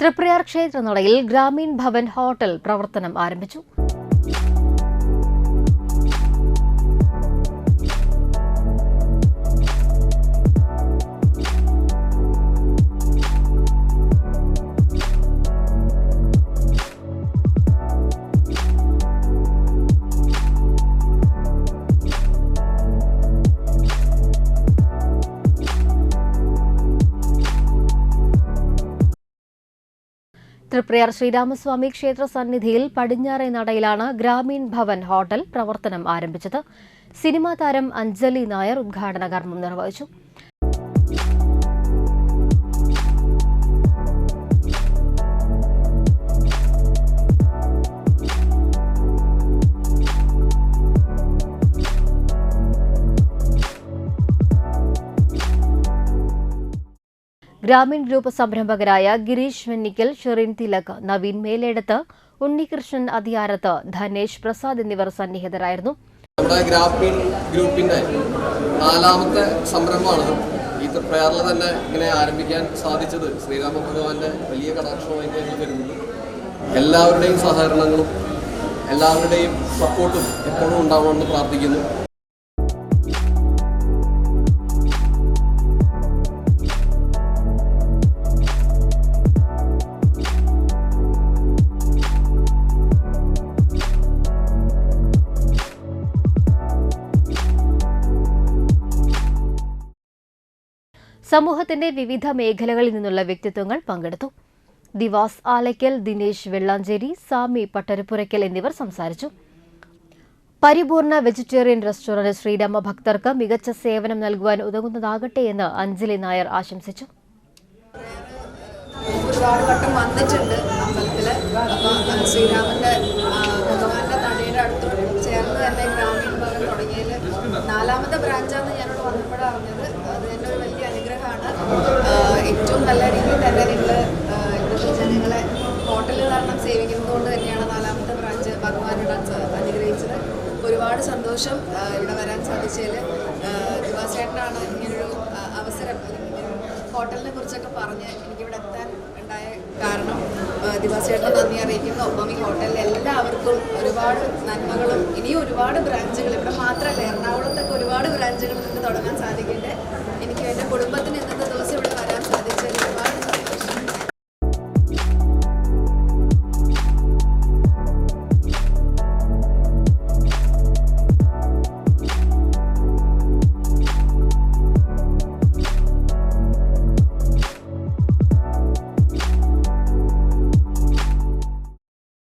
Triprayar ക്ഷേത്രനടയിൽ Gramin Bhavan hotel പ്രവർത്തനം ആരംഭിച്ചു. തൃപ്രയാർ ശ്രീരാമസ്വാമി ക്ഷേത്ര സന്നിധിയിൽ പടിഞ്ഞാറേ നടയിലാണ് ഗ്രാമീൺ ഭവൻ ഹോട്ടൽ പ്രവർത്തനം ആരംഭിച്ചത്. സിനിമാ താരം അഞ്ജലി നായർ ഉദ്ഘാടന കർമ്മം നിർവഹിച്ചു. ഗ്രാമീൺ ഗ്രൂപ്പ് സംരംഭകരായ ഗിരീഷ് വെന്നിക്കൽ, ഷെറിൻ തിലക്, നവീൻ മേലേടത്ത്, ഉണ്ണികൃഷ്ണൻ അതിയാരത്ത്, ധനേഷ് പ്രസാദ് എന്നിവർ സന്നിഹിതരായിരുന്നു. നമ്മുടെ ഗ്രാമീൺ ഗ്രൂപ്പിന്റെ 4ാമത്തെ സംരംഭമാണ് ഈ തൃപ്രയാറിൽ തന്നെ ഇങ്ങനെ ആരംഭിക്കാൻ സാധിച്ചത്. ശ്രീരാമ ഭഗവാന്റെ വലിയ കടാക്ഷമായിട്ട് ഞങ്ങൾ കരുതുന്നു. എല്ലാവരുടെയും സഹകരണങ്ങളും എല്ലാവരുടെയും സപ്പോർട്ടും എപ്പോഴും ഉണ്ടാവണമെന്ന് പ്രാർത്ഥിക്കുന്നു. സമൂഹത്തിന്റെ വിവിധ മേഖലകളിൽ നിന്നുള്ള വ്യക്തിത്വങ്ങൾ പങ്കെടുത്തു. ദിവാസ് ആലയ്ക്കൽ, ദിനേശ് വെള്ളാഞ്ചേരി, സാമി പട്ടരപ്പുരയ്ക്കൽ എന്നിവർ സംസാരിച്ചു. പരിപൂർണ വെജിറ്റേറിയൻ റെസ്റ്റോറന്റ് ശ്രീരാമ ഭക്തർക്ക് മികച്ച സേവനം നൽകുവാൻ ഉതകുന്നതാകട്ടെ എന്ന് അഞ്ജലി നായർ ആശംസിച്ചു. ഒരുപാട് വട്ടം വന്നിട്ടുണ്ട് അമ്പലത്തില്. അപ്പോൾ ശ്രീരാമന്റെ ഭഗവാന്റെ നടയുടെ അടുത്തോട് ചേർന്ന് തന്നെ ഗ്രാമീൺ ഭവൻ തുടങ്ങിയതിൽ 4ാമത്തെ ബ്രാഞ്ചാണെന്ന് ഞാനിവിടെ വന്നപ്പോഴാണ് അറിഞ്ഞത്. അത് തന്നെ ഒരു വലിയ അനുഗ്രഹമാണ്. ഏറ്റവും നല്ല രീതിയിൽ തന്നെ നിങ്ങൾ ഇവിടുത്തെ ജനങ്ങളെ ഹോട്ടലിൽ കാരണം സേവിക്കുന്നത് കൊണ്ട് തന്നെയാണ് 4ാമത്തെ ബ്രാഞ്ച് ഭഗവാനോട് അനുഗ്രഹിച്ചത്. ഒരുപാട് സന്തോഷം ഇവിടെ വരാൻ സാധിച്ചതിൽ. ദിവാസേട്ടനാണ് ഇങ്ങനൊരു അവസരം ഹോട്ടലിനെ കുറിച്ചൊക്കെ പറഞ്ഞ് എനിക്കിവിടെ എത്താൻ ഉണ്ടായ കാരണം. ദിവാസേട്ടനെ നന്ദി അറിയിക്കുന്നു. ഒപ്പം ഈ ഹോട്ടലിൽ എല്ലാവർക്കും ഒരുപാട് നന്മകളും ഇനിയും ഒരുപാട് ബ്രാഞ്ചുകൾ ഇവിടെ മാത്രമല്ല എറണാകുളത്തൊക്കെ ഒരുപാട് ബ്രാഞ്ചുകൾ നമുക്ക് തുടങ്ങാൻ സാധിക്കട്ടെ. എനിക്ക് എൻ്റെ കുടുംബത്തിന്